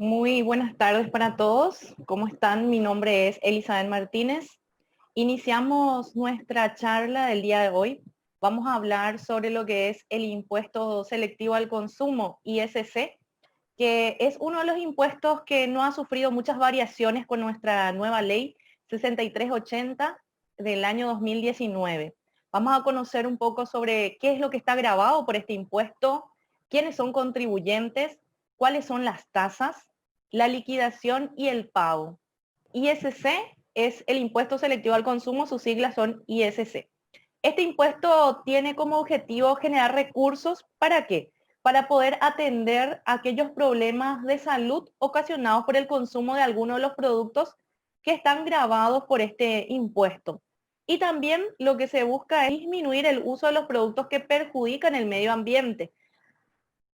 Muy buenas tardes para todos. ¿Cómo están? Mi nombre es Elizabeth Martínez. Iniciamos nuestra charla del día de hoy. Vamos a hablar sobre lo que es el impuesto selectivo al consumo, ISC, que es uno de los impuestos que no ha sufrido muchas variaciones con nuestra nueva ley 6380 del año 2019. Vamos a conocer un poco sobre qué es lo que está gravado por este impuesto, quiénes son contribuyentes, cuáles son las tasas, la liquidación y el pago. ISC es el impuesto selectivo al consumo, sus siglas son ISC. Este impuesto tiene como objetivo generar recursos, ¿para qué? Para poder atender aquellos problemas de salud ocasionados por el consumo de algunos de los productos que están gravados por este impuesto. Y también lo que se busca es disminuir el uso de los productos que perjudican el medio ambiente.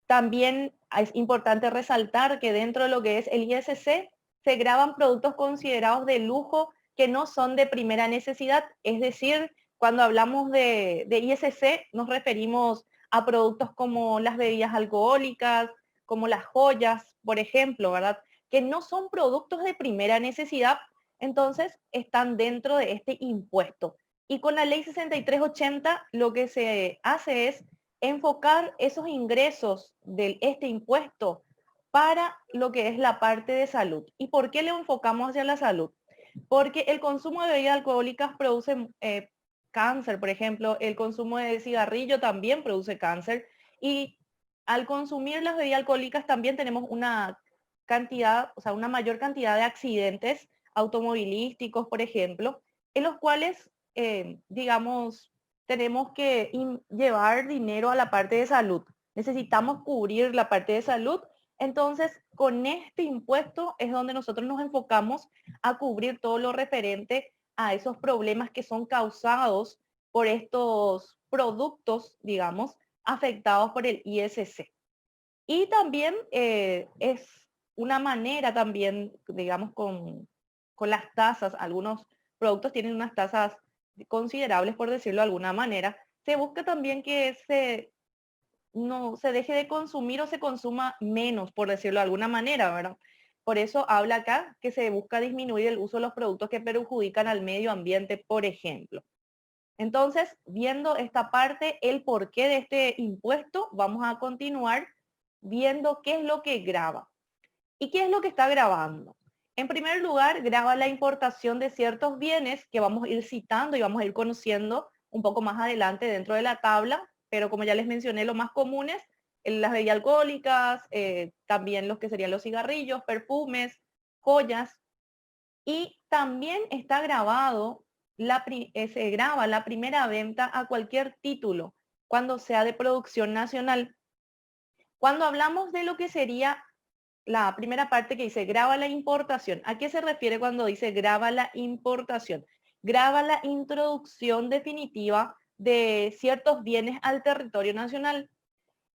También es importante resaltar que dentro de lo que es el ISC se graban productos considerados de lujo que no son de primera necesidad. Es decir, cuando hablamos de ISC nos referimos a productos como las bebidas alcohólicas, como las joyas, por ejemplo, ¿verdad? Que no son productos de primera necesidad, entonces están dentro de este impuesto. Y con la ley 6380 lo que se hace es enfocar esos ingresos de este impuesto para lo que es la parte de salud. ¿Y por qué le enfocamos hacia la salud? Porque el consumo de bebidas alcohólicas produce cáncer, por ejemplo, el consumo de cigarrillo también produce cáncer y al consumir las bebidas alcohólicas también tenemos una cantidad, o sea, una mayor cantidad de accidentes automovilísticos, por ejemplo, en los cuales, digamos, tenemos que llevar dinero a la parte de salud. Necesitamos cubrir la parte de salud. Entonces, con este impuesto es donde nosotros nos enfocamos a cubrir todo lo referente a esos problemas que son causados por estos productos, digamos, afectados por el ISC. Y también es una manera también, digamos, con las tasas, algunos productos tienen unas tasas considerables, por decirlo de alguna manera, se busca también que no se deje de consumir o se consuma menos, por decirlo de alguna manera, ¿verdad? Por eso habla acá que se busca disminuir el uso de los productos que perjudican al medio ambiente, por ejemplo. Entonces, viendo esta parte, el porqué de este impuesto, vamos a continuar viendo qué es lo que grava. ¿Y qué es lo que está grabando? En primer lugar, graba la importación de ciertos bienes que vamos a ir citando y vamos a ir conociendo un poco más adelante dentro de la tabla, pero como ya les mencioné, los más comunes, las bebidas alcohólicas, también los que serían los cigarrillos, perfumes, joyas, y también está grabado, se graba la primera venta a cualquier título, cuando sea de producción nacional. Cuando hablamos de lo que sería la primera parte que dice graba la importación, ¿a qué se refiere cuando dice graba la importación? Graba la introducción definitiva de ciertos bienes al territorio nacional.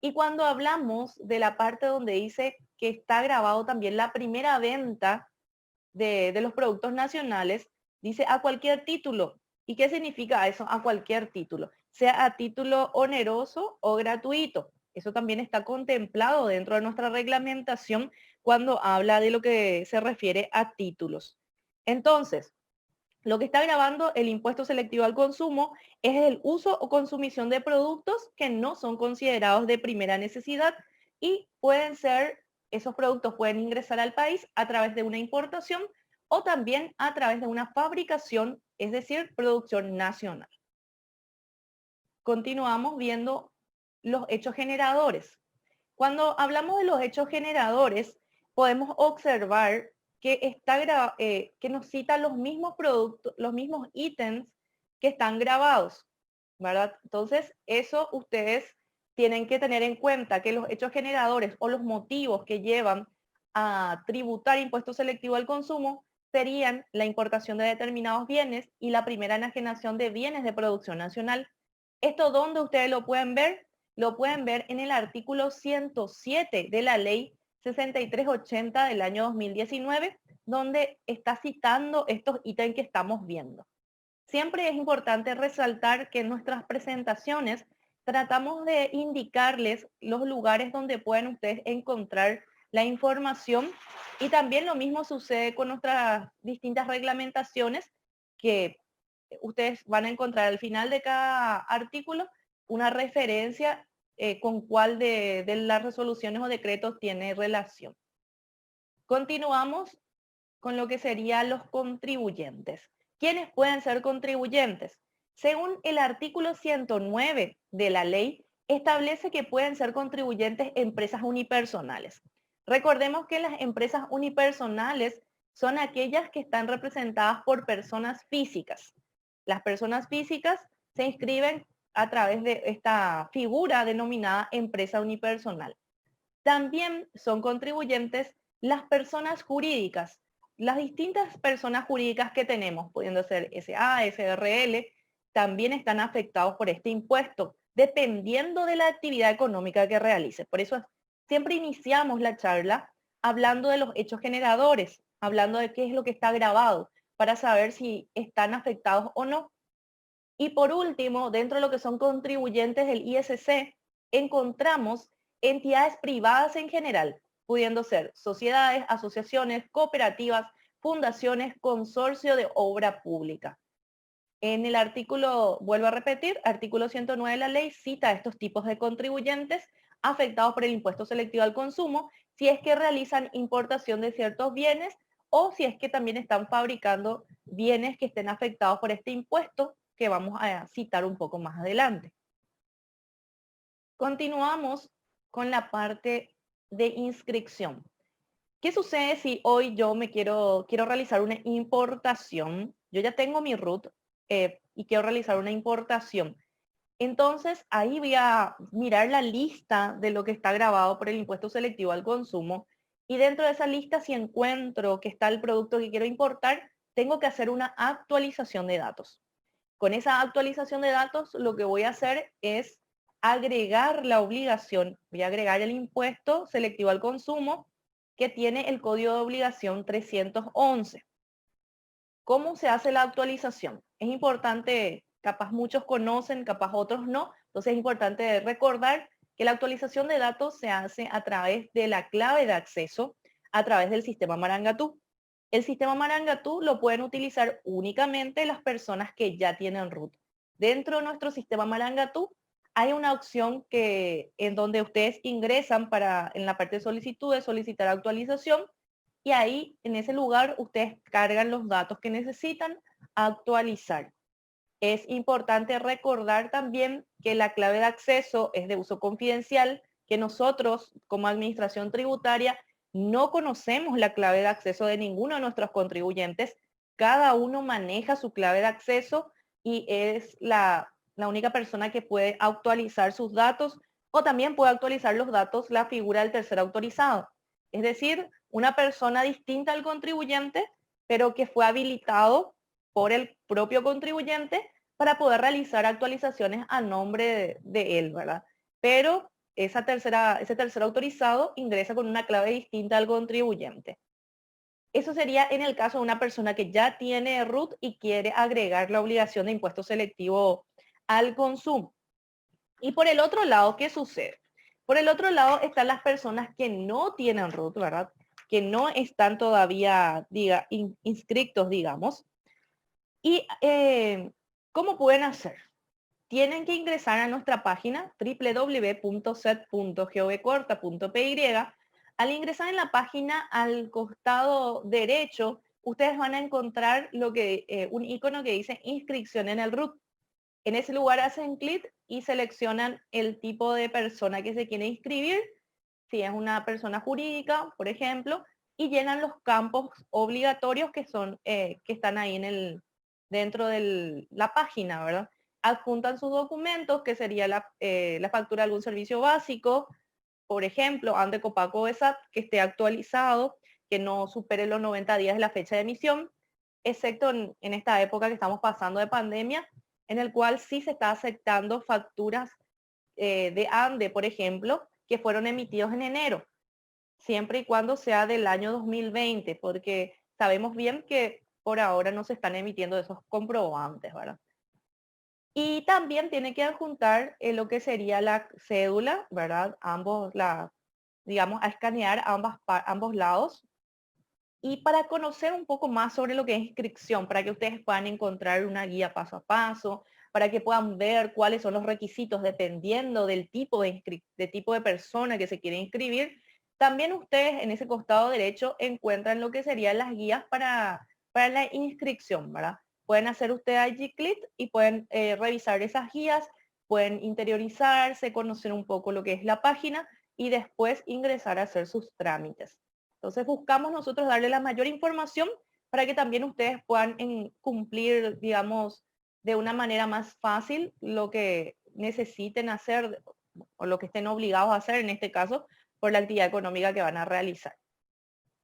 Y cuando hablamos de la parte donde dice que está grabado también la primera venta de los productos nacionales, dice a cualquier título. ¿Y qué significa eso? A cualquier título, sea a título oneroso o gratuito. Eso también está contemplado dentro de nuestra reglamentación cuando habla de lo que se refiere a títulos. Entonces, lo que está grabando el impuesto selectivo al consumo es el uso o consumición de productos que no son considerados de primera necesidad y pueden ser, esos productos pueden ingresar al país a través de una importación o también a través de una fabricación, es decir, producción nacional. Continuamos viendo los hechos generadores. Cuando hablamos de los hechos generadores, podemos observar que nos cita los mismos productos, los mismos ítems que están grabados, ¿verdad? Entonces, eso ustedes tienen que tener en cuenta que los hechos generadores o los motivos que llevan a tributar impuesto selectivo al consumo serían la importación de determinados bienes y la primera enajenación de bienes de producción nacional. ¿Esto dónde ustedes lo pueden ver? Lo pueden ver en el artículo 107 de la ley 6380 del año 2019, donde está citando estos ítems que estamos viendo. Siempre es importante resaltar que en nuestras presentaciones tratamos de indicarles los lugares donde pueden ustedes encontrar la información Y también lo mismo sucede con nuestras distintas reglamentaciones que ustedes van a encontrar al final de cada artículo una referencia con cuál de las resoluciones o decretos tiene relación. Continuamos con lo que serían los contribuyentes. ¿Quiénes pueden ser contribuyentes? Según el artículo 109 de la ley, establece que pueden ser contribuyentes empresas unipersonales. Recordemos que las empresas unipersonales son aquellas que están representadas por personas físicas. Las personas físicas se inscriben a través de esta figura denominada empresa unipersonal. También son contribuyentes las personas jurídicas, las distintas personas jurídicas que tenemos, pudiendo ser SA, SRL, también están afectados por este impuesto, dependiendo de la actividad económica que realice. Por eso siempre iniciamos la charla hablando de los hechos generadores, hablando de qué es lo que está grabado, para saber si están afectados o no. Y por último, dentro de lo que son contribuyentes del ISC, encontramos entidades privadas en general, pudiendo ser sociedades, asociaciones, cooperativas, fundaciones, consorcio de obra pública. En el artículo, vuelvo a repetir, artículo 109 de la ley cita estos tipos de contribuyentes afectados por el impuesto selectivo al consumo si es que realizan importación de ciertos bienes o si es que también están fabricando bienes que estén afectados por este impuesto que vamos a citar un poco más adelante. Continuamos con la parte de inscripción. ¿Qué sucede si hoy yo quiero realizar una importación? Yo ya tengo mi RUT y quiero realizar una importación. Entonces, ahí voy a mirar la lista de lo que está grabado por el impuesto selectivo al consumo y dentro de esa lista, si encuentro que está el producto que quiero importar, tengo que hacer una actualización de datos. Con esa actualización de datos, lo que voy a hacer es agregar la obligación, voy a agregar el impuesto selectivo al consumo que tiene el código de obligación 311. ¿Cómo se hace la actualización? Es importante, capaz muchos conocen, capaz otros no, entonces es importante recordar que la actualización de datos se hace a través de la clave de acceso, a través del sistema Marangatú. El sistema Marangatú lo pueden utilizar únicamente las personas que ya tienen RUT. Dentro de nuestro sistema Marangatú hay una opción en donde ustedes ingresan en la parte de solicitudes, solicitar actualización, y ahí en ese lugar ustedes cargan los datos que necesitan actualizar. Es importante recordar también que la clave de acceso es de uso confidencial, que nosotros como administración tributaria no conocemos la clave de acceso de ninguno de nuestros contribuyentes. Cada uno maneja su clave de acceso y es la única persona que puede actualizar sus datos o también puede actualizar los datos la figura del tercer autorizado. Es decir, una persona distinta al contribuyente, pero que fue habilitado por el propio contribuyente para poder realizar actualizaciones a nombre de él, ¿verdad? Pero ese tercer autorizado ingresa con una clave distinta al contribuyente. Eso sería en el caso de una persona que ya tiene RUT y quiere agregar la obligación de impuesto selectivo al consumo. Y por el otro lado, ¿qué sucede? Por el otro lado están las personas que no tienen RUT, ¿verdad? Que no están todavía inscritos, digamos. ¿Y cómo pueden hacer? Tienen que ingresar a nuestra página www.set.govcorta.py. Al ingresar en la página, al costado derecho, ustedes van a encontrar un icono que dice inscripción en el RUT. En ese lugar hacen clic y seleccionan el tipo de persona que se quiere inscribir, si es una persona jurídica, por ejemplo, y llenan los campos obligatorios que están ahí dentro de la página, ¿verdad? Adjuntan sus documentos, que sería la factura de algún servicio básico, por ejemplo, ANDE, Copaco o ESAT, que esté actualizado, que no supere los 90 días de la fecha de emisión, excepto en esta época que estamos pasando de pandemia, en el cual sí se está aceptando facturas de ANDE, por ejemplo, que fueron emitidos en enero, siempre y cuando sea del año 2020, porque sabemos bien que por ahora no se están emitiendo esos comprobantes, ¿verdad? Y también tiene que adjuntar lo que sería la cédula, ¿verdad? Digamos, a escanear ambos lados Y para conocer un poco más sobre lo que es inscripción, para que ustedes puedan encontrar una guía paso a paso, para que puedan ver cuáles son los requisitos dependiendo del tipo de tipo de persona que se quiere inscribir, también ustedes en ese costado derecho encuentran lo que serían las guías para la inscripción, ¿verdad? Pueden hacer ustedes allí clic y pueden revisar esas guías, pueden interiorizarse, conocer un poco lo que es la página y después ingresar a hacer sus trámites. Entonces buscamos nosotros darle la mayor información para que también ustedes puedan cumplir, digamos, de una manera más fácil lo que necesiten hacer o lo que estén obligados a hacer en este caso por la actividad económica que van a realizar.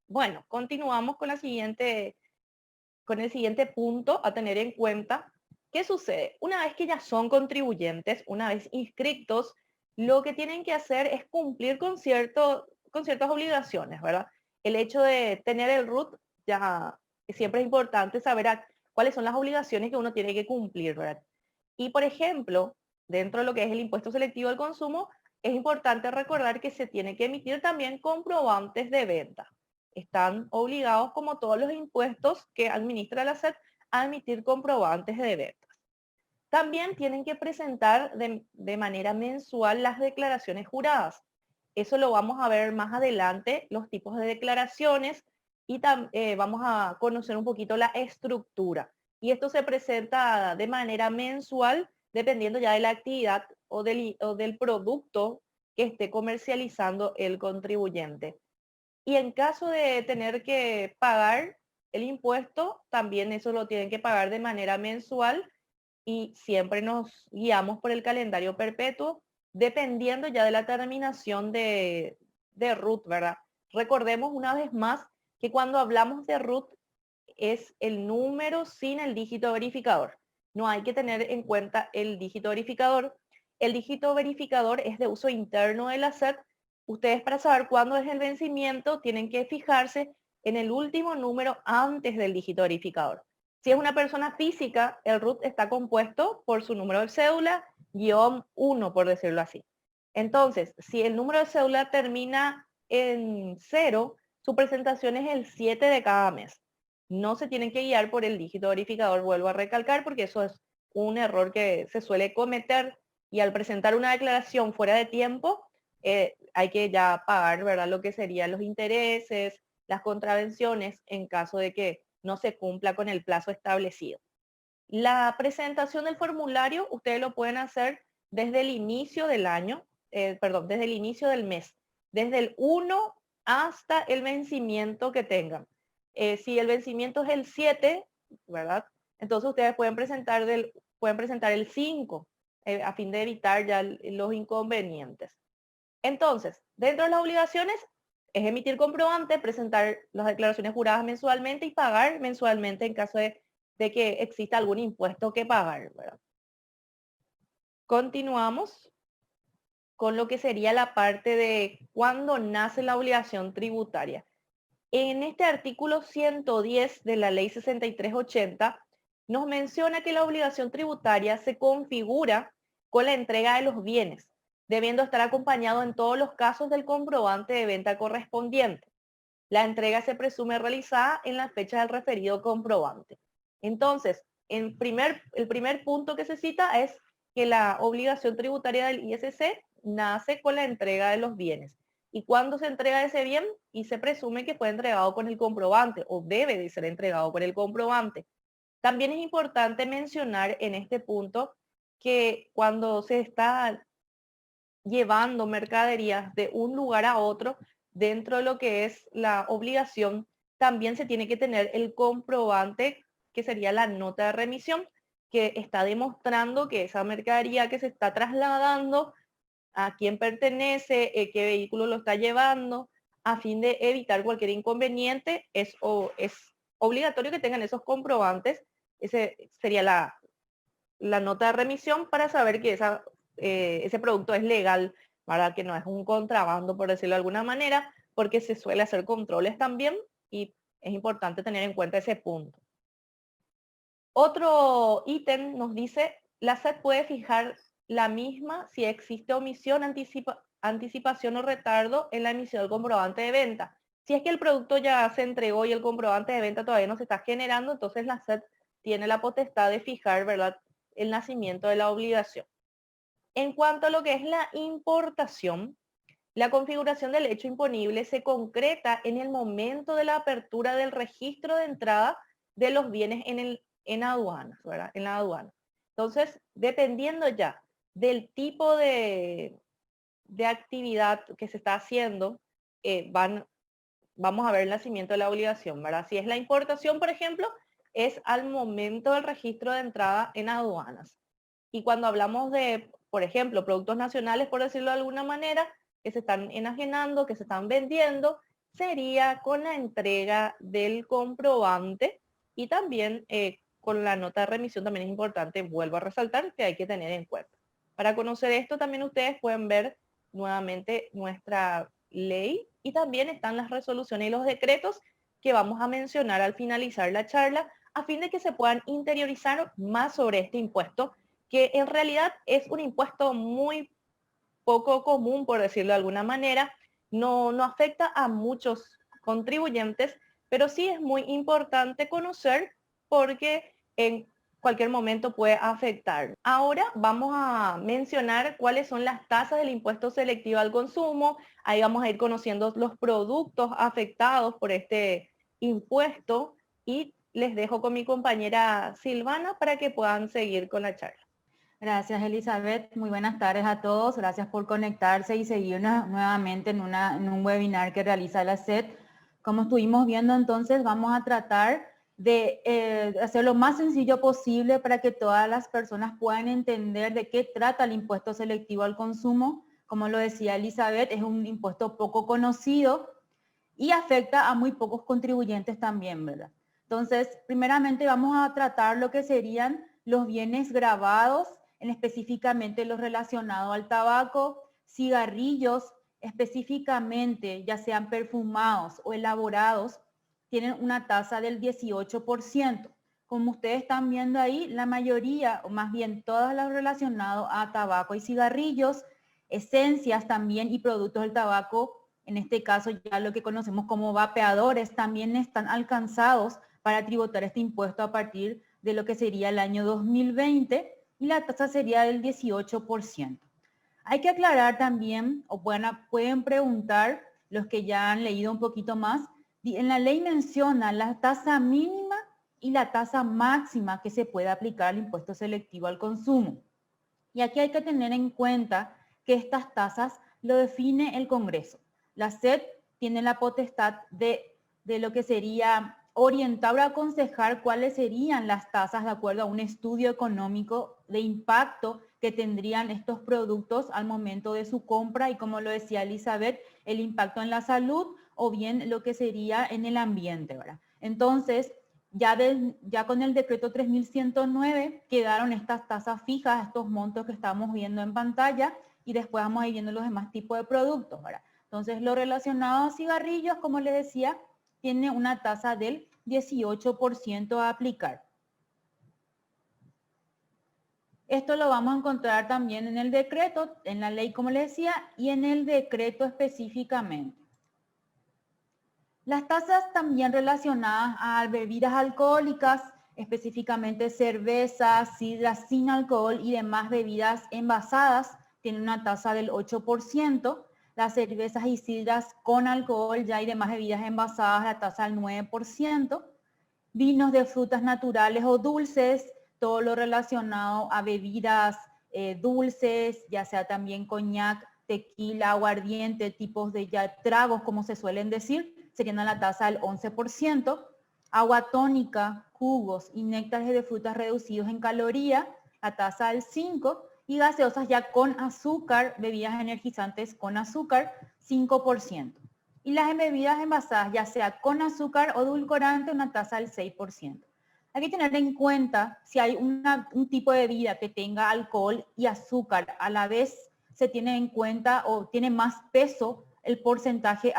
Bueno, continuamos con con el siguiente punto a tener en cuenta. ¿Qué sucede? Una vez que ya son contribuyentes, una vez inscritos, lo que tienen que hacer es cumplir con ciertas obligaciones, ¿verdad? El hecho de tener el RUT ya siempre es importante saber cuáles son las obligaciones que uno tiene que cumplir, ¿verdad? Y por ejemplo, dentro de lo que es el impuesto selectivo al consumo, es importante recordar que se tiene que emitir también comprobantes de venta. Están obligados, como todos los impuestos que administra la SED, a emitir comprobantes de ventas. También tienen que presentar de manera mensual las declaraciones juradas. Eso lo vamos a ver más adelante, los tipos de declaraciones, y vamos a conocer un poquito la estructura. Y esto se presenta de manera mensual, dependiendo ya de la actividad o del producto que esté comercializando el contribuyente. Y en caso de tener que pagar el impuesto, también eso lo tienen que pagar de manera mensual y siempre nos guiamos por el calendario perpetuo, dependiendo ya de la terminación de RUT, ¿verdad? Recordemos una vez más que cuando hablamos de RUT es el número sin el dígito verificador. No hay que tener en cuenta el dígito verificador. El dígito verificador es de uso interno de la SED. Ustedes para saber cuándo es el vencimiento tienen que fijarse en el último número antes del dígito verificador. Si es una persona física, el RUT está compuesto por su número de cédula, guión 1, por decirlo así. Entonces, si el número de cédula termina en 0, su presentación es el 7 de cada mes. No se tienen que guiar por el dígito verificador, vuelvo a recalcar, porque eso es un error que se suele cometer y al presentar una declaración fuera de tiempo, hay que ya pagar, ¿verdad?, lo que serían los intereses, las contravenciones en caso de que no se cumpla con el plazo establecido. La presentación del formulario ustedes lo pueden hacer desde el inicio del año, desde el inicio del mes, desde el 1 hasta el vencimiento que tengan. Si el vencimiento es el 7, ¿verdad? Entonces ustedes pueden presentar el 5 a fin de evitar ya los inconvenientes. Entonces, dentro de las obligaciones es emitir comprobante, presentar las declaraciones juradas mensualmente y pagar mensualmente en caso de que exista algún impuesto que pagar, ¿verdad? Continuamos con lo que sería la parte de cuándo nace la obligación tributaria. En este artículo 110 de la ley 6380 nos menciona que la obligación tributaria se configura con la entrega de los bienes, debiendo estar acompañado en todos los casos del comprobante de venta correspondiente. La entrega se presume realizada en la fecha del referido comprobante. Entonces, el primer punto que se cita es que la obligación tributaria del ISC nace con la entrega de los bienes. ¿Y cuándo se entrega ese bien? Y se presume que fue entregado con el comprobante o debe de ser entregado con el comprobante. También es importante mencionar en este punto que cuando se está llevando mercaderías de un lugar a otro, dentro de lo que es la obligación, también se tiene que tener el comprobante, que sería la nota de remisión, que está demostrando que esa mercadería que se está trasladando, a quién pertenece, qué vehículo lo está llevando, a fin de evitar cualquier inconveniente, es obligatorio que tengan esos comprobantes. Ese sería la nota de remisión para saber que ese producto es legal, ¿verdad? Que no es un contrabando, por decirlo de alguna manera, porque se suele hacer controles también y es importante tener en cuenta ese punto. Otro ítem nos dice, la SED puede fijar la misma si existe omisión, anticipación o retardo en la emisión del comprobante de venta. Si es que el producto ya se entregó y el comprobante de venta todavía no se está generando, entonces la SED tiene la potestad de fijar, ¿verdad?, el nacimiento de la obligación. En cuanto a lo que es la importación, la configuración del hecho imponible se concreta en el momento de la apertura del registro de entrada de los bienes en aduanas, ¿verdad? En la aduana. Entonces, dependiendo ya del tipo de actividad que se está haciendo, vamos a ver el nacimiento de la obligación, ¿verdad? Si es la importación, por ejemplo, es al momento del registro de entrada en aduanas. Y cuando hablamos de, por ejemplo, productos nacionales, por decirlo de alguna manera, que se están enajenando, que se están vendiendo, sería con la entrega del comprobante y también con la nota de remisión también es importante, vuelvo a resaltar, que hay que tener en cuenta. Para conocer esto también ustedes pueden ver nuevamente nuestra ley y también están las resoluciones y los decretos que vamos a mencionar al finalizar la charla a fin de que se puedan interiorizar más sobre este impuesto, que en realidad es un impuesto muy poco común, por decirlo de alguna manera, no afecta a muchos contribuyentes, pero sí es muy importante conocer porque en cualquier momento puede afectar. Ahora vamos a mencionar cuáles son las tasas del impuesto selectivo al consumo. Ahí vamos a ir conociendo los productos afectados por este impuesto y les dejo con mi compañera Silvana para que puedan seguir con la charla. Gracias, Elizabeth. Muy buenas tardes a todos. Gracias por conectarse y seguirnos nuevamente en un webinar que realiza la SED. Como estuvimos viendo, entonces, vamos a tratar de hacer lo más sencillo posible para que todas las personas puedan entender de qué trata el impuesto selectivo al consumo. Como lo decía Elizabeth, es un impuesto poco conocido y afecta a muy pocos contribuyentes también, ¿verdad? Entonces, primeramente vamos a tratar lo que serían los bienes gravados, específicamente los relacionados al tabaco, cigarrillos, específicamente ya sean perfumados o elaborados, tienen una tasa del 18%. Como ustedes están viendo ahí, la mayoría, o más bien todos los relacionados a tabaco y cigarrillos, esencias también y productos del tabaco, en este caso ya lo que conocemos como vapeadores, también están alcanzados para tributar este impuesto a partir de lo que sería el año 2020 y la tasa sería del 18%. Hay que aclarar también, o pueden preguntar los que ya han leído un poquito más, en la ley menciona la tasa mínima y la tasa máxima que se puede aplicar al impuesto selectivo al consumo. Y aquí hay que tener en cuenta que estas tasas lo define el Congreso. La SED tiene la potestad de lo que sería orientar o aconsejar cuáles serían las tasas de acuerdo a un estudio económico de impacto que tendrían estos productos al momento de su compra y, como lo decía Elizabeth, el impacto en la salud o bien lo que sería en el ambiente, ¿verdad? Entonces, ya con el decreto 3109 quedaron estas tasas fijas, estos montos que estamos viendo en pantalla y después vamos a ir viendo los demás tipos de productos, ¿verdad? Entonces, lo relacionado a cigarrillos, como les decía, tiene una tasa del 18% a aplicar. Esto lo vamos a encontrar también en el decreto, en la ley, como les decía, y en el decreto específicamente. Las tasas también relacionadas a bebidas alcohólicas, específicamente cervezas, sidras sin alcohol y demás bebidas envasadas, tienen una tasa del 8%. Las cervezas y sidras con alcohol ya y demás bebidas envasadas, la tasa del 9%. Vinos de frutas naturales o dulces, todo lo relacionado a bebidas dulces, ya sea también coñac, tequila, aguardiente, tipos de ya tragos, como se suelen decir, serían a la tasa del 11%. Agua tónica, jugos y néctares de frutas reducidos en caloría, la tasa del 5%. Y gaseosas ya con azúcar, bebidas energizantes con azúcar, 5%. Y las bebidas envasadas, ya sea con azúcar o edulcorante, una tasa del 6%. Hay que tener en cuenta si hay un tipo de bebida que tenga alcohol y azúcar, a la vez se tiene en cuenta o tiene más peso el porcentaje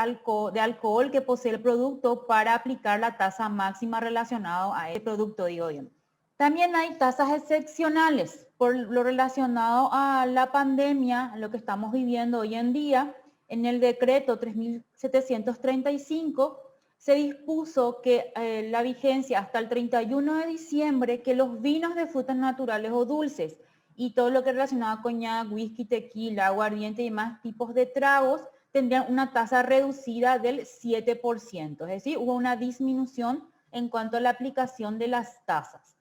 de alcohol que posee el producto para aplicar la tasa máxima relacionada a ese producto, digo bien. También hay tasas excepcionales por lo relacionado a la pandemia, lo que estamos viviendo hoy en día. en el decreto 3735 se dispuso que la vigencia hasta el 31 de diciembre, que los vinos de frutas naturales o dulces y todo lo que relacionaba con coñac, whisky, tequila, aguardiente y demás tipos de tragos tendrían una tasa reducida del 7%. Es decir, hubo una disminución en cuanto a la aplicación de las tasas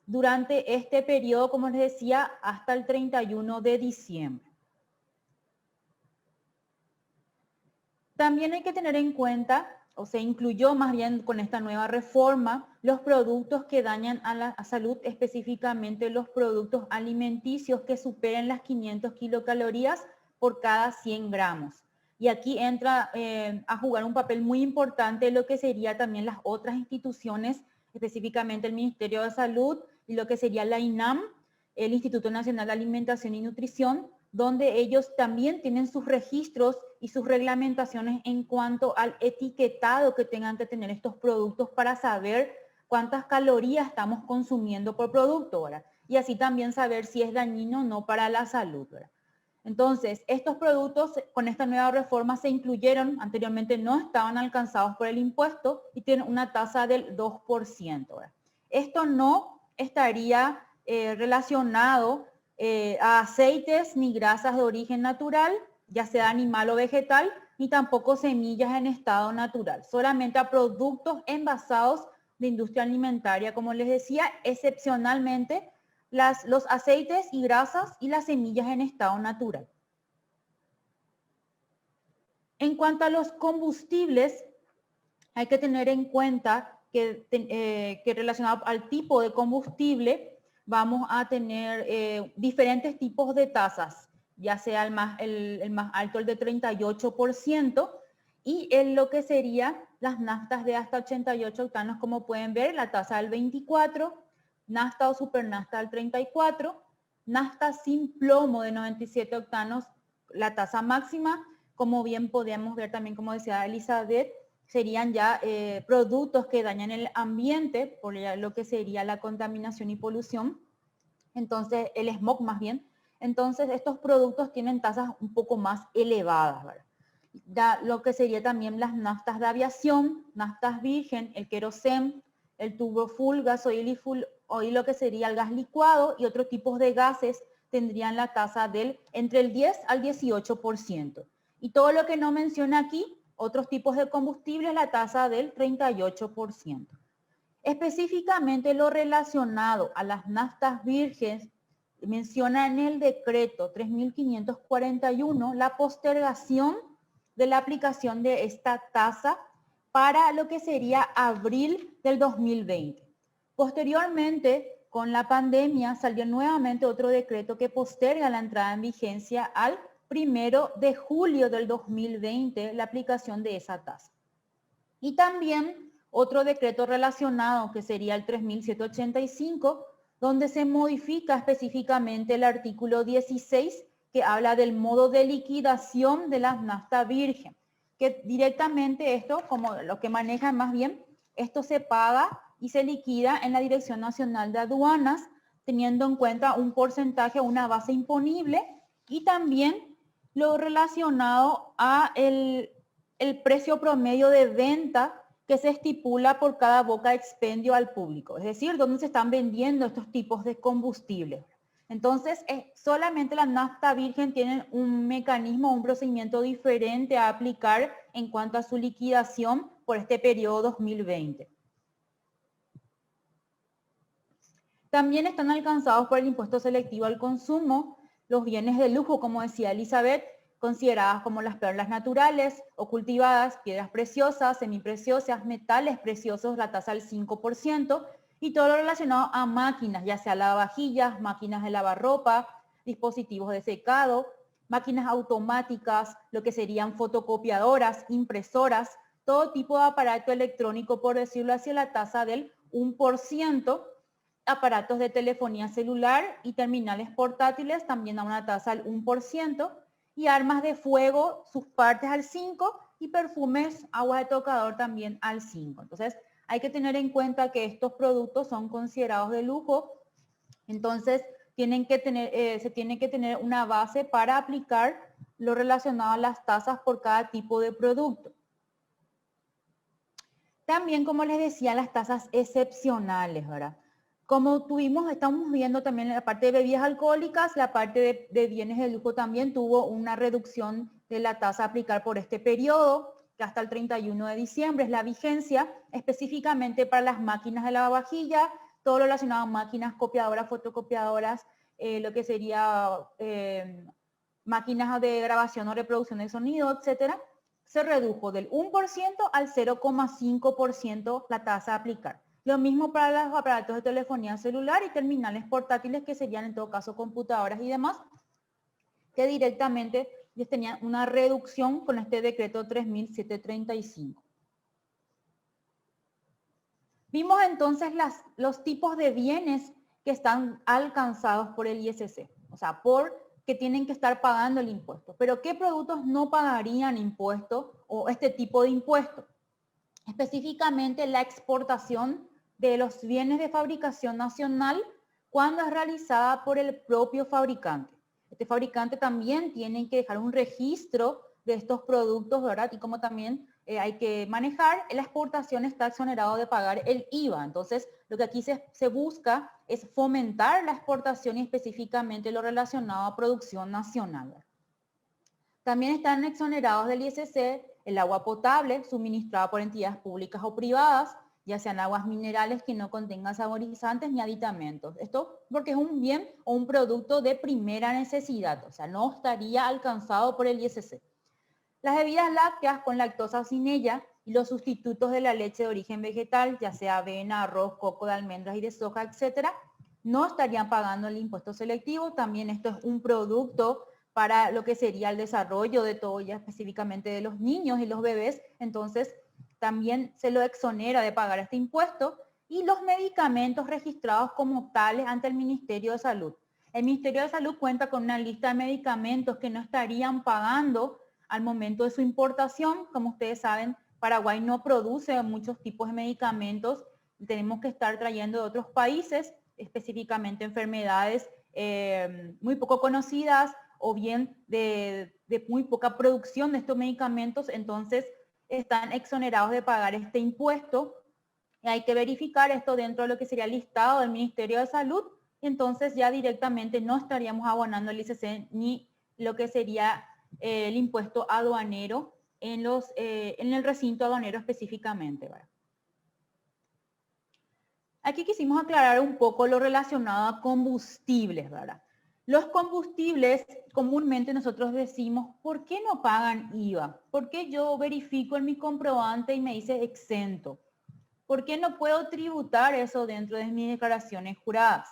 durante este periodo, como les decía, hasta el 31 de diciembre. También hay que tener en cuenta, o se incluyó más bien con esta nueva reforma, los productos que dañan a la salud, específicamente los productos alimenticios que superen las 500 kilocalorías por cada 100 gramos. Y aquí entra a jugar un papel muy importante lo que sería también las otras instituciones, específicamente el Ministerio de Salud y lo que sería la INAM, el Instituto Nacional de Alimentación y Nutrición, donde ellos también tienen sus registros y sus reglamentaciones en cuanto al etiquetado que tengan que tener estos productos para saber cuántas calorías estamos consumiendo por producto, ¿verdad? Y así también saber si es dañino o no para la salud, ¿verdad? Entonces, estos productos con esta nueva reforma se incluyeron, anteriormente no estaban alcanzados por el impuesto y tienen una tasa del 2%, ¿verdad? Esto no estaría relacionado a aceites ni grasas de origen natural, ya sea animal o vegetal, ni tampoco semillas en estado natural, solamente a productos envasados de industria alimentaria, como les decía, excepcionalmente los aceites y grasas y las semillas en estado natural. En cuanto a los combustibles, hay que tener en cuenta que relacionado al tipo de combustible, vamos a tener diferentes tipos de tasas, ya sea el más alto, el de 38%, y en lo que sería las naftas de hasta 88 octanos, como pueden ver, la tasa del 24%, nafta o supernafta del 34%, nafta sin plomo de 97 octanos, la tasa máxima, como bien podemos ver también, como decía Elizabeth, serían ya productos que dañan el ambiente por lo que sería la contaminación y polución, entonces el smog más bien. Entonces estos productos tienen tasas un poco más elevadas, ¿verdad? Ya lo que sería también las naftas de aviación, naftas virgen, el querosén, el turbo full, gasoil y full oil, lo que sería el gas licuado y otros tipos de gases tendrían la tasa del entre el 10 al 18%. Y todo lo que no menciona aquí, otros tipos de combustibles, la tasa del 38%. Específicamente lo relacionado a las naftas vírgenes, menciona en el decreto 3541 la postergación de la aplicación de esta tasa para lo que sería abril del 2020. Posteriormente, con la pandemia, salió nuevamente otro decreto que posterga la entrada en vigencia al 1 de julio del 2020 la aplicación de esa tasa. Y también otro decreto relacionado que sería el 3785, donde se modifica específicamente el artículo 16 que habla del modo de liquidación de la nafta virgen, que directamente esto, como lo que manejan más bien, esto se paga y se liquida en la Dirección Nacional de Aduanas, teniendo en cuenta un porcentaje, una base imponible, y también lo relacionado a el precio promedio de venta que se estipula por cada boca de expendio al público, es decir, dónde se están vendiendo estos tipos de combustibles. Entonces, solamente la nafta virgen tiene un mecanismo, un procedimiento diferente a aplicar en cuanto a su liquidación por este periodo 2020. También están alcanzados por el impuesto selectivo al consumo los bienes de lujo, como decía Elizabeth, consideradas como las perlas naturales o cultivadas, piedras preciosas, semipreciosas, metales preciosos, la tasa del 5%, y todo lo relacionado a máquinas, ya sea lavavajillas, máquinas de lavar ropa, dispositivos de secado, máquinas automáticas, lo que serían fotocopiadoras, impresoras, todo tipo de aparato electrónico, por decirlo así, la tasa del 1%, aparatos de telefonía celular y terminales portátiles también a una tasa del 1%, y armas de fuego, sus partes al 5%, y perfumes, aguas de tocador también al 5%. Entonces, hay que tener en cuenta que estos productos son considerados de lujo, entonces se tiene que tener una base para aplicar lo relacionado a las tasas por cada tipo de producto. También, como les decía, las tasas excepcionales, ¿verdad? Como estamos viendo también en la parte de bebidas alcohólicas, la parte de bienes de lujo también tuvo una reducción de la tasa a aplicar por este periodo, que hasta el 31 de diciembre es la vigencia, específicamente para las máquinas de lavavajilla, todo lo relacionado a máquinas copiadoras, fotocopiadoras, lo que sería máquinas de grabación o reproducción de sonido, etcétera, se redujo del 1% al 0,5% la tasa a aplicar. Lo mismo para los aparatos de telefonía celular y terminales portátiles, que serían en todo caso computadoras y demás, que directamente ya tenían una reducción con este decreto 3735. Vimos entonces los tipos de bienes que están alcanzados por el ISC, o sea, que tienen que estar pagando el impuesto. Pero ¿qué productos no pagarían impuesto o este tipo de impuesto? Específicamente la exportación de los bienes de fabricación nacional cuando es realizada por el propio fabricante. Este fabricante también tiene que dejar un registro de estos productos, ¿verdad? Y como también hay que manejar, la exportación está exonerado de pagar el IVA. Entonces, lo que aquí se busca es fomentar la exportación y específicamente lo relacionado a producción nacional. También están exonerados del ISC el agua potable suministrada por entidades públicas o privadas, ya sean aguas minerales que no contengan saborizantes ni aditamentos. Esto porque es un bien o un producto de primera necesidad, o sea, no estaría alcanzado por el ISC. Las bebidas lácteas con lactosa sin ella y los sustitutos de la leche de origen vegetal, ya sea avena, arroz, coco de almendras y de soja, etcétera, no estarían pagando el impuesto selectivo. También esto es un producto para lo que sería el desarrollo de todo, ya específicamente de los niños y los bebés. Entonces, también se lo exonera de pagar este impuesto. Y los medicamentos registrados como tales ante el Ministerio de Salud. El Ministerio de Salud cuenta con una lista de medicamentos que no estarían pagando al momento de su importación. Como ustedes saben, Paraguay no produce muchos tipos de medicamentos. Tenemos que estar trayendo de otros países, específicamente enfermedades muy poco conocidas o bien de muy poca producción de estos medicamentos. Entonces, están exonerados de pagar este impuesto. Y hay que verificar esto dentro de lo que sería el listado del Ministerio de Salud. Entonces, ya directamente no estaríamos abonando el ISC ni lo que sería el impuesto aduanero en el recinto aduanero específicamente, ¿verdad? Aquí quisimos aclarar un poco lo relacionado a combustibles, ¿verdad? Los combustibles, comúnmente nosotros decimos, ¿por qué no pagan IVA? ¿Por qué yo verifico en mi comprobante y me dice exento? ¿Por qué no puedo tributar eso dentro de mis declaraciones juradas?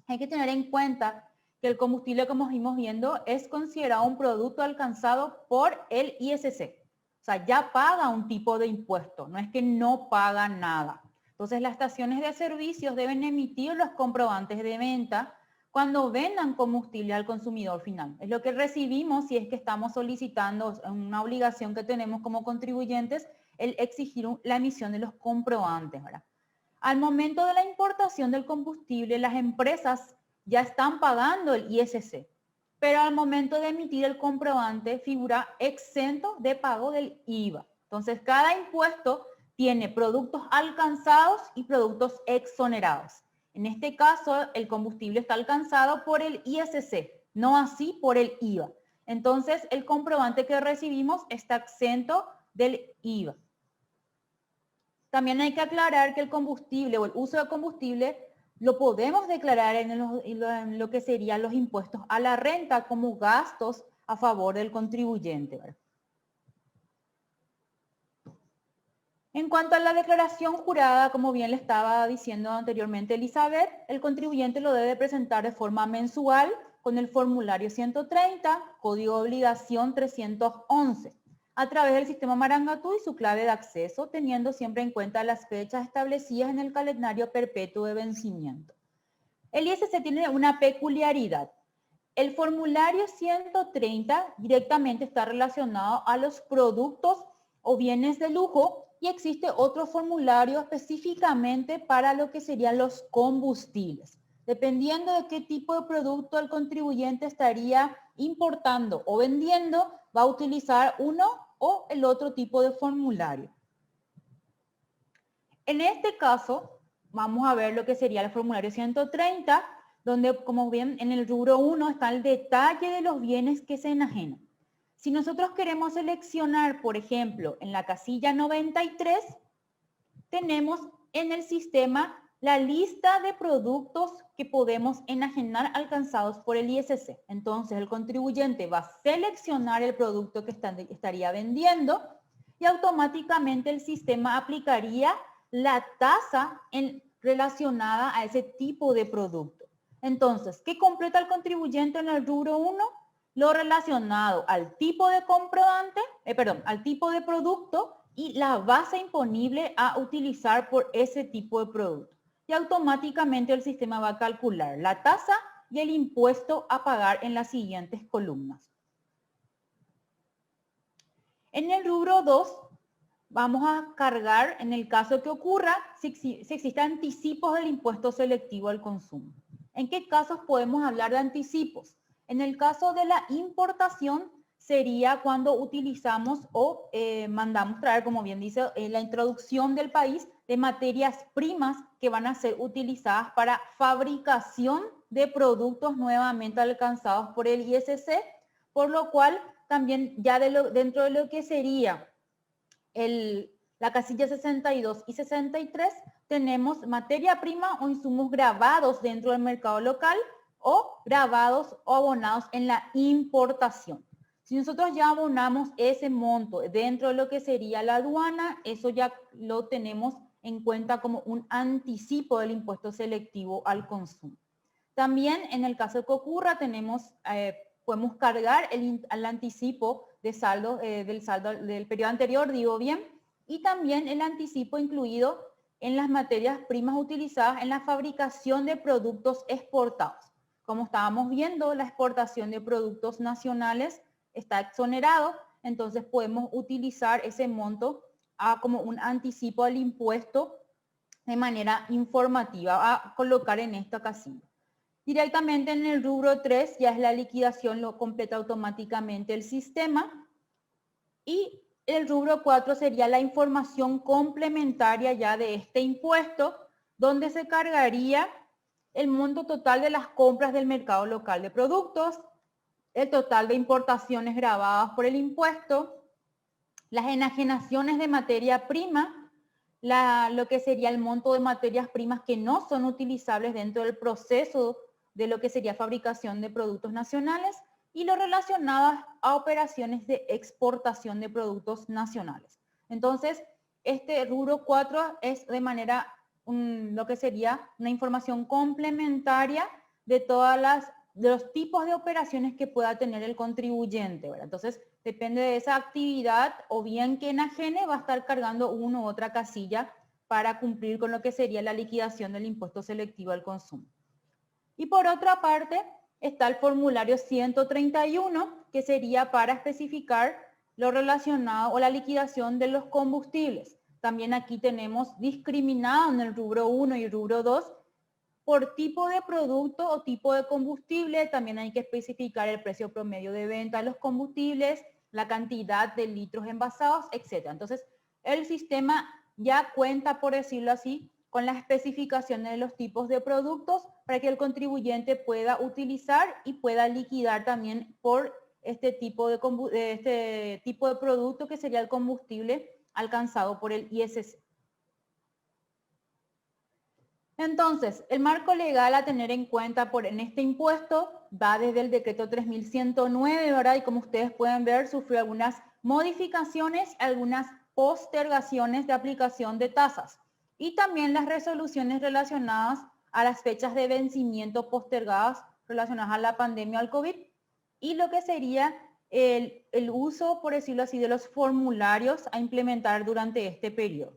Hay que tener en cuenta que el combustible, como vimos viendo, es considerado un producto alcanzado por el ISC. O sea, ya paga un tipo de impuesto, no es que no paga nada. Entonces, las estaciones de servicios deben emitir los comprobantes de venta cuando vendan combustible al consumidor final. Es lo que recibimos si es que estamos solicitando una obligación que tenemos como contribuyentes, el exigir la emisión de los comprobantes, ¿verdad? Al momento de la importación del combustible, las empresas ya están pagando el ISC, pero al momento de emitir el comprobante figura exento de pago del IVA. Entonces, cada impuesto tiene productos alcanzados y productos exonerados. En este caso, el combustible está alcanzado por el ISC, no así por el IVA. Entonces, el comprobante que recibimos está exento del IVA. También hay que aclarar que el combustible o el uso de combustible lo podemos declarar en lo que serían los impuestos a la renta como gastos a favor del contribuyente, ¿verdad? En cuanto a la declaración jurada, como bien le estaba diciendo anteriormente Elizabeth, el contribuyente lo debe presentar de forma mensual con el formulario 130, código de obligación 311, a través del sistema Marangatú y su clave de acceso, teniendo siempre en cuenta las fechas establecidas en el calendario perpetuo de vencimiento. El ISC tiene una peculiaridad. El formulario 130 directamente está relacionado a los productos o bienes de lujo y existe otro formulario específicamente para lo que serían los combustibles. Dependiendo de qué tipo de producto el contribuyente estaría importando o vendiendo, va a utilizar uno o el otro tipo de formulario. En este caso, vamos a ver lo que sería el formulario 130, donde, como ven, en el rubro 1 está el detalle de los bienes que se enajenan. Si nosotros queremos seleccionar, por ejemplo, en la casilla 93, tenemos en el sistema la lista de productos que podemos enajenar alcanzados por el ISC. Entonces, el contribuyente va a seleccionar el producto que estaría vendiendo y automáticamente el sistema aplicaría la tasa relacionada a ese tipo de producto. Entonces, ¿qué completa el contribuyente en el rubro 1? Lo relacionado al tipo de comprobante, al tipo de producto y la base imponible a utilizar por ese tipo de producto. Y automáticamente el sistema va a calcular la tasa y el impuesto a pagar en las siguientes columnas. En el rubro 2 vamos a cargar, en el caso que ocurra, si existen anticipos del impuesto selectivo al consumo. ¿En qué casos podemos hablar de anticipos? En el caso de la importación, sería cuando utilizamos o mandamos traer, como bien dice, la introducción del país de materias primas que van a ser utilizadas para fabricación de productos nuevamente alcanzados por el ISC, por lo cual también ya dentro de lo que sería la casilla 62 y 63, tenemos materia prima o insumos grabados dentro del mercado local o grabados o abonados en la importación. Si nosotros ya abonamos ese monto dentro de lo que sería la aduana, eso ya lo tenemos en cuenta como un anticipo del impuesto selectivo al consumo. También en el caso que ocurra, podemos cargar el anticipo de saldo, del saldo del periodo anterior, digo bien, y también el anticipo incluido en las materias primas utilizadas en la fabricación de productos exportados. Como estábamos viendo, la exportación de productos nacionales está exonerado, entonces podemos utilizar ese monto como un anticipo al impuesto de manera informativa a colocar en esta casilla. Directamente en el rubro 3 ya es la liquidación, lo completa automáticamente el sistema. Y el rubro 4 sería la información complementaria ya de este impuesto, donde se cargaría el monto total de las compras del mercado local de productos, el total de importaciones grabadas por el impuesto, las enajenaciones de materia prima, lo que sería el monto de materias primas que no son utilizables dentro del proceso de lo que sería fabricación de productos nacionales y lo relacionado a operaciones de exportación de productos nacionales. Entonces, este rubro 4 es de manera, lo que sería una información complementaria de de los tipos de operaciones que pueda tener el contribuyente, ¿verdad? Entonces, depende de esa actividad o bien que enajene, va a estar cargando una u otra casilla para cumplir con lo que sería la liquidación del impuesto selectivo al consumo. Y por otra parte, está el formulario 131, que sería para especificar lo relacionado o la liquidación de los combustibles. También aquí tenemos discriminado en el rubro 1 y rubro 2 por tipo de producto o tipo de combustible. También hay que especificar el precio promedio de venta de los combustibles, la cantidad de litros envasados, etc. Entonces, el sistema ya cuenta, por decirlo así, con las especificaciones de los tipos de productos para que el contribuyente pueda utilizar y pueda liquidar también por este tipo de producto que sería el combustible alcanzado por el ISC. Entonces, el marco legal a tener en cuenta en este impuesto va desde el decreto 3109, ¿verdad? Y como ustedes pueden ver, sufrió algunas modificaciones, algunas postergaciones de aplicación de tasas y también las resoluciones relacionadas a las fechas de vencimiento postergadas relacionadas a la pandemia al COVID y lo que sería el uso, por decirlo así, de los formularios a implementar durante este periodo.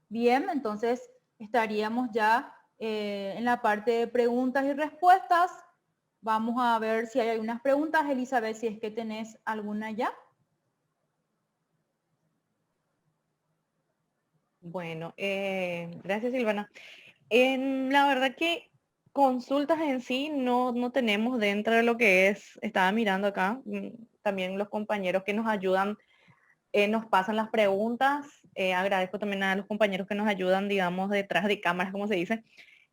Bien, entonces estaríamos ya en la parte de preguntas y respuestas. Vamos a ver si hay algunas preguntas. Elizabeth, si es que tenés alguna ya. Bueno, gracias Silvana. La verdad que Consultas en sí no tenemos dentro de lo que es, estaba mirando acá, también los compañeros que nos ayudan nos pasan las preguntas, agradezco también a los compañeros que nos ayudan, digamos, detrás de cámaras, como se dice,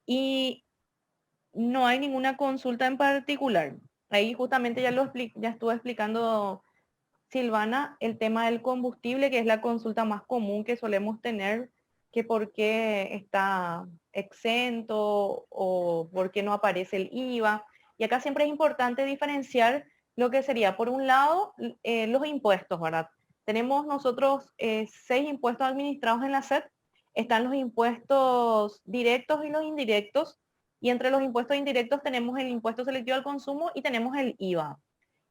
y no hay ninguna consulta en particular. Ahí justamente ya estuve explicando Silvana, el tema del combustible, que es la consulta más común que solemos tener, que por qué está exento o por qué no aparece el IVA. Y acá siempre es importante diferenciar lo que sería, por un lado, los impuestos, ¿verdad? Tenemos nosotros 6 impuestos administrados en la SED. Están los impuestos directos y los indirectos. Y entre los impuestos indirectos tenemos el impuesto selectivo al consumo y tenemos el IVA.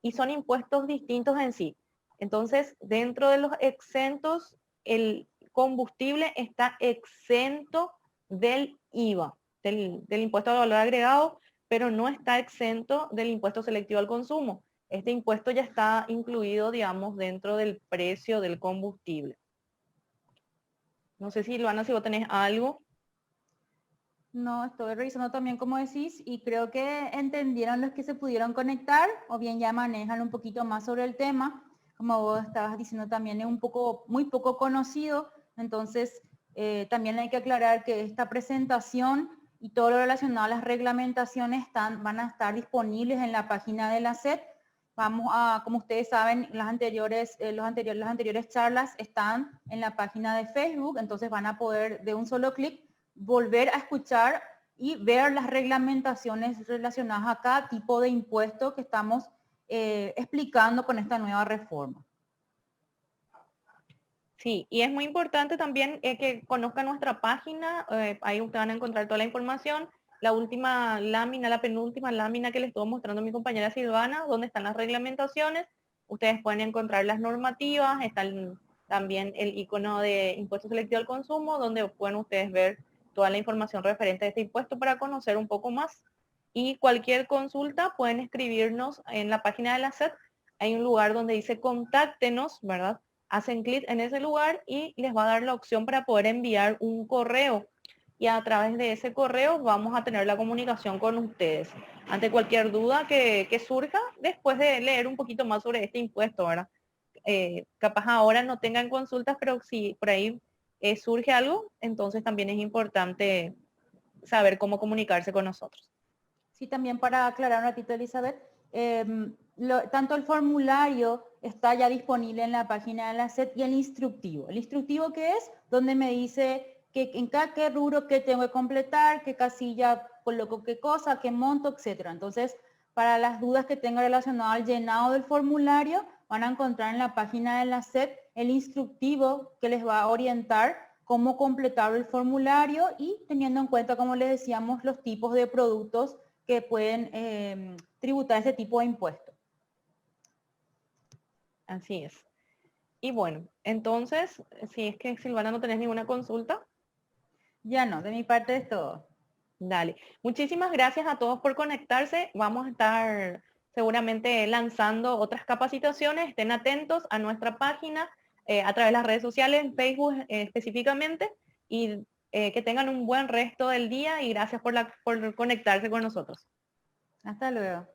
Y son impuestos distintos en sí. Entonces, dentro de los exentos, el combustible está exento del IVA, del impuesto al valor agregado, pero no está exento del impuesto selectivo al consumo. Este impuesto ya está incluido, digamos, dentro del precio del combustible. No sé si, Luana, si vos tenés algo. No, estoy revisando también como decís y creo que entendieron los que se pudieron conectar o bien ya manejan un poquito más sobre el tema. Como vos estabas diciendo también es muy poco conocido, entonces también hay que aclarar que esta presentación y todo lo relacionado a las reglamentaciones van a estar disponibles en la página de la SED. Vamos a, como ustedes saben, las anteriores charlas están en la página de Facebook, entonces van a poder de un solo clic volver a escuchar y ver las reglamentaciones relacionadas a cada tipo de impuesto que estamos explicando con esta nueva reforma. Sí, y es muy importante también que conozcan nuestra página, ahí ustedes van a encontrar toda la información. La última lámina, la penúltima lámina que les estuvo mostrando mi compañera Silvana, donde están las reglamentaciones. Ustedes pueden encontrar las normativas, están también el icono de impuesto selectivo al consumo, donde pueden ustedes ver toda la información referente a este impuesto para conocer un poco más. Y cualquier consulta pueden escribirnos en la página de la SED. Hay un lugar donde dice contáctenos, ¿verdad? Hacen clic en ese lugar y les va a dar la opción para poder enviar un correo. Y a través de ese correo vamos a tener la comunicación con ustedes. Ante cualquier duda que surja, después de leer un poquito más sobre este impuesto, ¿verdad? Capaz ahora no tengan consultas, pero si por ahí surge algo, entonces también es importante saber cómo comunicarse con nosotros. Sí, también para aclarar un ratito, Elizabeth, tanto el formulario está ya disponible en la página de la SED y el instructivo. ¿El instructivo qué es? Donde me dice que en cada qué rubro que tengo que completar, qué casilla coloco qué cosa, qué monto, etcétera. Entonces, para las dudas que tenga relacionadas al llenado del formulario, van a encontrar en la página de la SED el instructivo que les va a orientar cómo completar el formulario y teniendo en cuenta, como les decíamos, los tipos de productos que pueden tributar ese tipo de impuestos. Así es. Y bueno, entonces, si es que Silvana no tenés ninguna consulta. Ya no, de mi parte es todo. Dale. Muchísimas gracias a todos por conectarse. Vamos a estar seguramente lanzando otras capacitaciones. Estén atentos a nuestra página a través de las redes sociales, en Facebook específicamente, y que tengan un buen resto del día y gracias por conectarse con nosotros. Hasta luego.